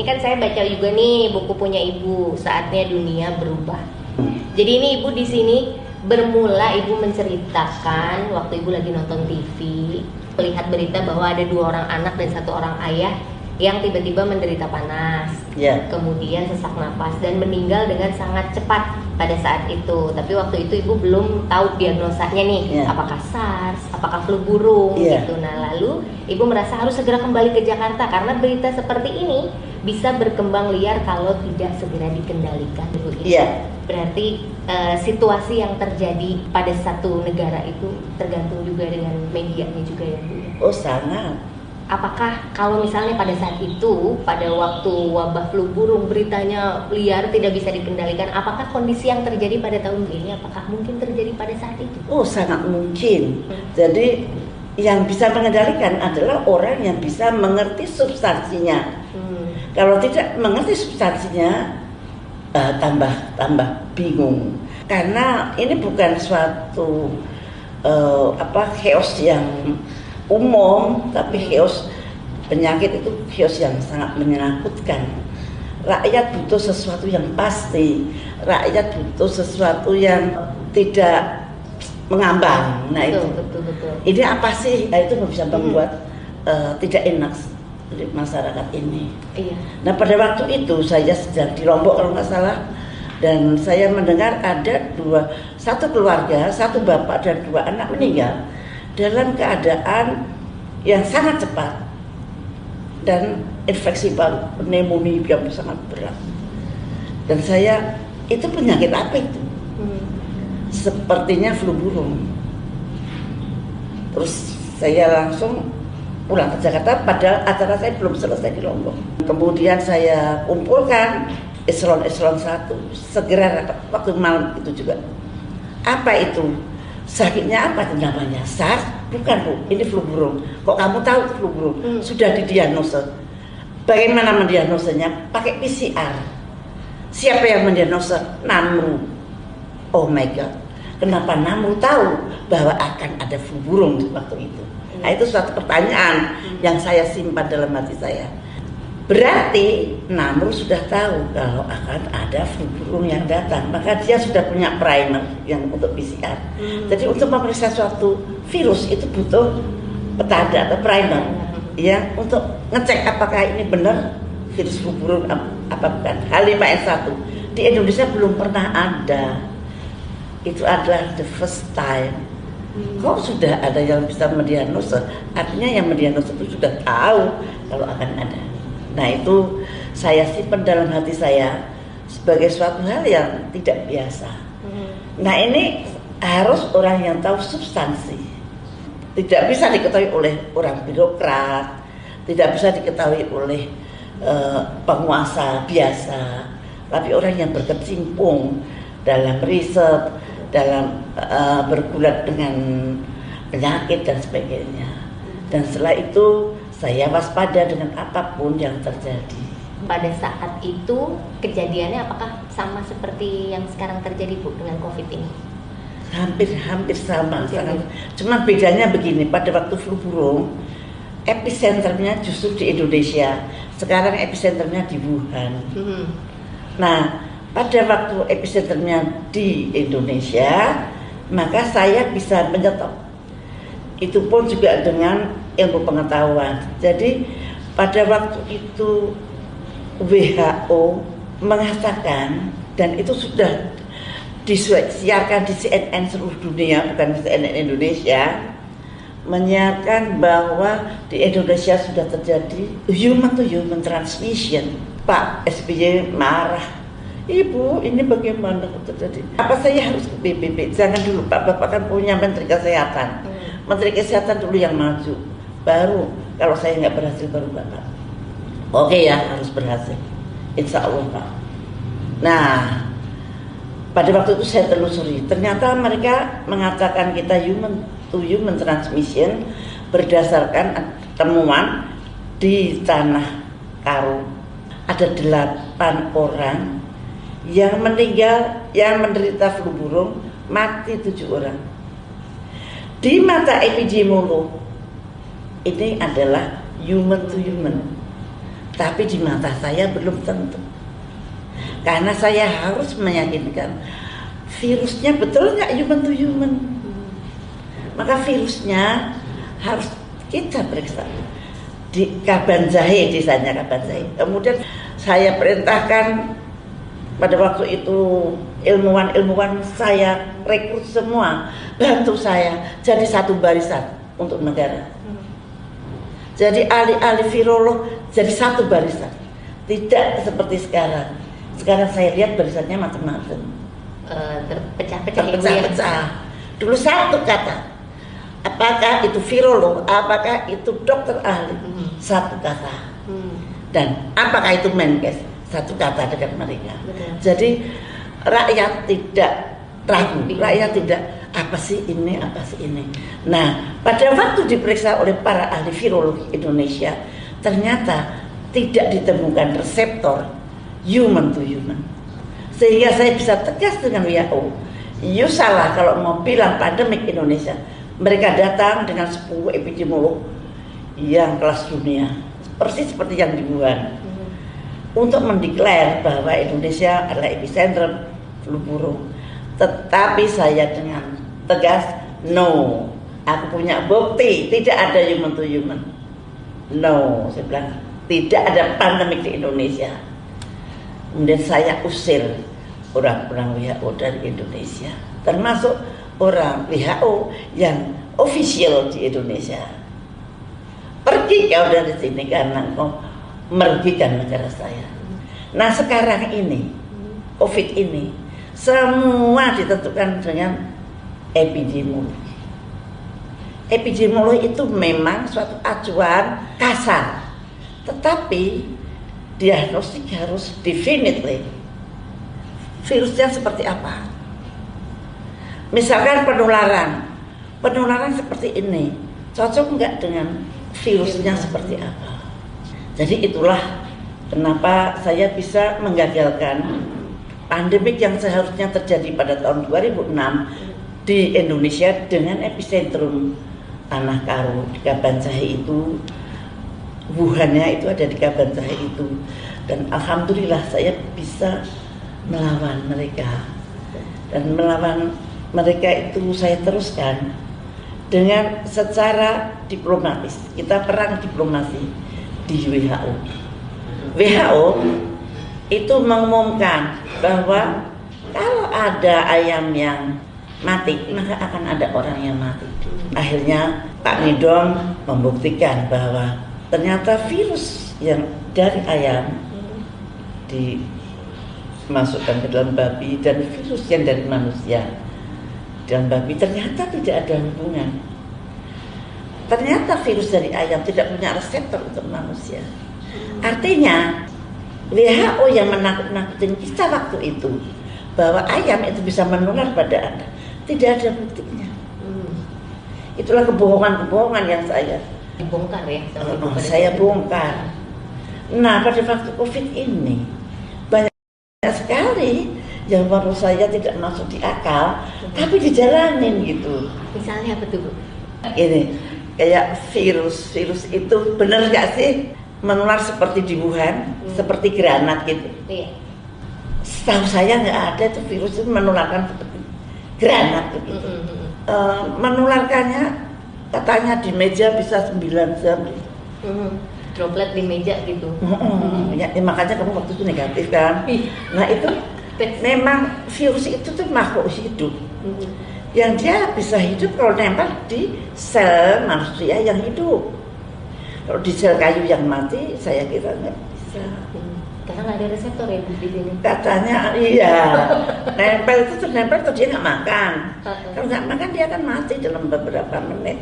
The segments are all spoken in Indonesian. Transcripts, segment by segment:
Ini kan saya baca juga nih buku punya Ibu, Saatnya Dunia Berubah. Jadi ini Ibu di sini bermula Ibu menceritakan waktu Ibu lagi nonton TV, melihat berita bahwa ada 2 orang anak dan 1 orang ayah yang tiba-tiba menderita panas, kemudian sesak napas dan meninggal dengan sangat cepat pada saat itu. Tapi waktu itu Ibu belum tahu diagnosanya nih, apakah SARS, apakah flu burung gitu. Nah lalu Ibu merasa harus segera kembali ke Jakarta karena berita seperti ini bisa berkembang liar kalau tidak segera dikendalikan. Berarti situasi yang terjadi pada satu negara itu tergantung juga dengan medianya juga ya Bu? Oh sangat. Apakah kalau misalnya pada saat itu, pada waktu wabah flu burung beritanya liar tidak bisa dikendalikan, apakah kondisi yang terjadi pada tahun ini, apakah mungkin terjadi pada saat itu? Oh sangat mungkin. Jadi yang bisa mengendalikan adalah orang yang bisa mengerti substansinya. Kalau tidak mengerti substansinya, tambah bingung. Karena ini bukan suatu chaos yang umum, tapi chaos penyakit itu chaos yang sangat menakutkan. Rakyat butuh sesuatu yang pasti, rakyat butuh sesuatu yang tidak mengambang. Nah betul. Ini apa sih? Nah, itu bisa membuat tidak enak di masyarakat ini. Nah pada waktu itu saya sedang di Lombok kalau nggak salah, dan saya mendengar ada satu keluarga, 1 bapak dan 2 anak meninggal dalam keadaan yang sangat cepat dan infeksi paru, pneumonia yang sangat berat. Dan saya, itu penyakit apa itu? Sepertinya flu burung. Terus saya langsung pulang ke Jakarta, padahal acara saya belum selesai di Lombok. Kemudian saya kumpulkan eselon 1 segera waktu malam itu juga. Apa itu? Sakitnya apa itu namanya? SARS? Bukan Bu, ini flu burung. Kok kamu tahu flu burung? Sudah didiagnosa. Bagaimana mendiagnosanya? Pakai PCR. Siapa yang mendiagnosa? Namru. Oh my God. Kenapa Namru tahu bahwa akan ada flu burung di waktu itu? Nah itu suatu pertanyaan yang saya simpan dalam hati saya. Berarti Namru sudah tahu kalau akan ada flu burung yang datang, maka dia sudah punya primer yang untuk PCR. Jadi untuk memeriksa suatu virus itu butuh petanda atau primer, ya, untuk ngecek apakah ini benar virus flu burung apa bukan. H5N1 di Indonesia belum pernah ada. Itu adalah the first time. Kok sudah ada yang bisa mendiagnosa? Artinya yang mendiagnosa itu sudah tahu kalau akan ada. Nah itu saya simpan dalam hati saya sebagai suatu hal yang tidak biasa. Nah ini harus orang yang tahu substansi. Tidak bisa diketahui oleh orang birokrat, tidak bisa diketahui oleh penguasa biasa, tapi orang yang berkecimpung dalam riset, dalam bergulat dengan penyakit dan sebagainya. Dan setelah itu saya waspada dengan apapun yang terjadi. Pada saat itu kejadiannya apakah sama seperti yang sekarang terjadi Bu dengan COVID ini? Hampir sama. Cuma bedanya begini, pada waktu flu burung epicenternya justru di Indonesia. Sekarang epicenternya di Wuhan. Nah pada waktu epicenternya di Indonesia, maka saya bisa menyetop. Itu pun juga dengan ilmu pengetahuan. Jadi pada waktu itu WHO mengatakan, dan itu sudah disiarkan di CNN seluruh dunia, bukan di CNN Indonesia, menyiarkan bahwa di Indonesia sudah terjadi human to human transmission. Pak SBY marah, Ibu ini bagaimana terjadi? Apa saya harus ke PBB? Jangan dulu Pak, Bapak kan punya Menteri Kesehatan. Menteri Kesehatan dulu yang maju, baru kalau saya nggak berhasil baru Bapak. Oke ya, harus berhasil, Insya Allah Pak. Nah pada waktu itu saya telusuri, ternyata mereka mengatakan kita human to human transmission berdasarkan temuan di Tanah Karo. Ada 8 orang yang meninggal, yang menderita flu burung, mati 7 orang. Di mata epidemiolog ini adalah human to human. Tapi di mata saya belum tentu. Karena saya harus meyakinkan virusnya betul nggak human to human. Maka virusnya harus kita periksa di Kabanjahe, desanya Kabanjahe. Kemudian saya perintahkan pada waktu itu ilmuwan saya rekrut semua, bantu saya jadi satu barisan untuk negara. Jadi ahli-ahli virolog jadi satu barisan, tidak seperti sekarang. Sekarang saya lihat barisannya macam-macam, terpecah-pecah. Dulu satu kata, apakah itu virolog, apakah itu dokter ahli, satu kata. Dan apakah itu Menkes, satu kata dengan mereka. Jadi rakyat tidak ragu, rakyat tidak apa sih ini. Nah, pada waktu diperiksa oleh para ahli virologi Indonesia, ternyata tidak ditemukan reseptor human to human. Sehingga saya bisa tegas dengan WHO, you salah kalau mau bilang pandemik Indonesia. Mereka datang dengan 10 epidemiolog yang kelas dunia, persis seperti yang di Wuhan, untuk mendeklar bahwa Indonesia adalah epicentrum flu burung. Tetapi saya dengan tegas, no, aku punya bukti tidak ada human to human. No, saya bilang tidak ada pandemik di Indonesia. Kemudian saya usir orang-orang WHO dari Indonesia, termasuk orang WHO yang official di Indonesia. Pergi kau dari sini karena kau merugikan negara saya. Nah sekarang ini, COVID ini, semua ditentukan dengan epidemiologi. Epidemiologi itu memang suatu acuan kasar, tetapi diagnostik harus definitely. Virusnya seperti apa? Misalkan penularan seperti ini, cocok enggak dengan virusnya seperti apa? Jadi itulah kenapa saya bisa menggagalkan pandemik yang seharusnya terjadi pada tahun 2006 di Indonesia dengan epicentrum Tanah Karo di Kabanjahe itu. Wuhannya itu ada di Kabanjahe itu, dan alhamdulillah saya bisa melawan mereka, dan melawan mereka itu saya teruskan dengan secara diplomatis. Kita perang diplomasi di WHO. WHO itu mengumumkan bahwa kalau ada ayam yang mati, maka akan ada orang yang mati. Akhirnya Pak Nidom membuktikan bahwa ternyata virus yang dari ayam dimasukkan ke dalam babi dan virus yang dari manusia dalam babi ternyata tidak ada hubungan. Ternyata virus dari ayam tidak punya reseptor untuk manusia. Artinya WHO yang menakut-nakutin kita waktu itu bahwa ayam itu bisa menular pada Anda, tidak ada buktinya. Itulah kebohongan-kebohongan yang saya dibongkar ya. Saya bongkar. Nah pada waktu COVID ini banyak sekali yang menurut saya tidak masuk di akal, tapi dijalanin gitu. Misalnya apa tuh Bu? Ini kayak virus itu benar nggak sih menular seperti di Wuhan, seperti granat gitu? Iya. Setahu saya nggak ada tuh virus itu menularkan seperti granat gitu. Menularkannya katanya di meja bisa 9 jam. Droplet di meja gitu. Ya, makanya kamu waktu itu negatif kan. Nah itu memang virus itu tuh makhluk hidup. Yang dia bisa hidup kalau nempel di sel manusia yang hidup. Kalau di sel kayu yang mati, saya kira nggak bisa. Karena nggak ada reseptor ya di sini. Katanya iya, nempel itu dia nggak makan. Kalau nggak makan dia akan mati dalam beberapa menit.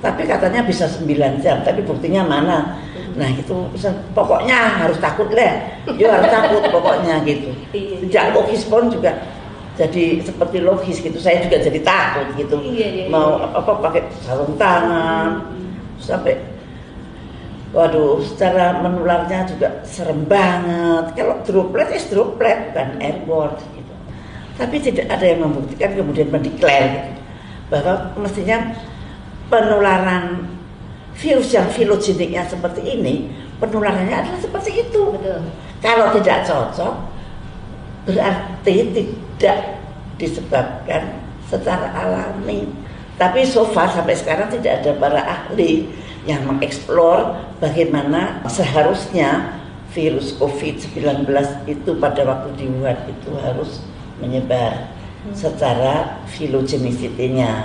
Tapi katanya bisa 9 jam, tapi buktinya mana? Nah itu pokoknya harus takut lah. Harus takut pokoknya gitu. Tidak logis pun juga jadi seperti logis gitu. Saya juga jadi takut gitu. Mau apa pakai sarung tangan sampai waduh, secara menularnya juga serem banget. Kalau droplet bukan airborne gitu. Tapi tidak ada yang membuktikan kemudian mendeklar gitu, bahwa mestinya penularan virus yang filogeniknya seperti ini penularannya adalah seperti itu. Betul. Kalau tidak cocok, berarti tidak disebabkan secara alami. Tapi so far sampai sekarang tidak ada para ahli yang mengeksplor bagaimana seharusnya virus COVID-19 itu pada waktu di Wuhan itu harus menyebar secara filogenisitinya.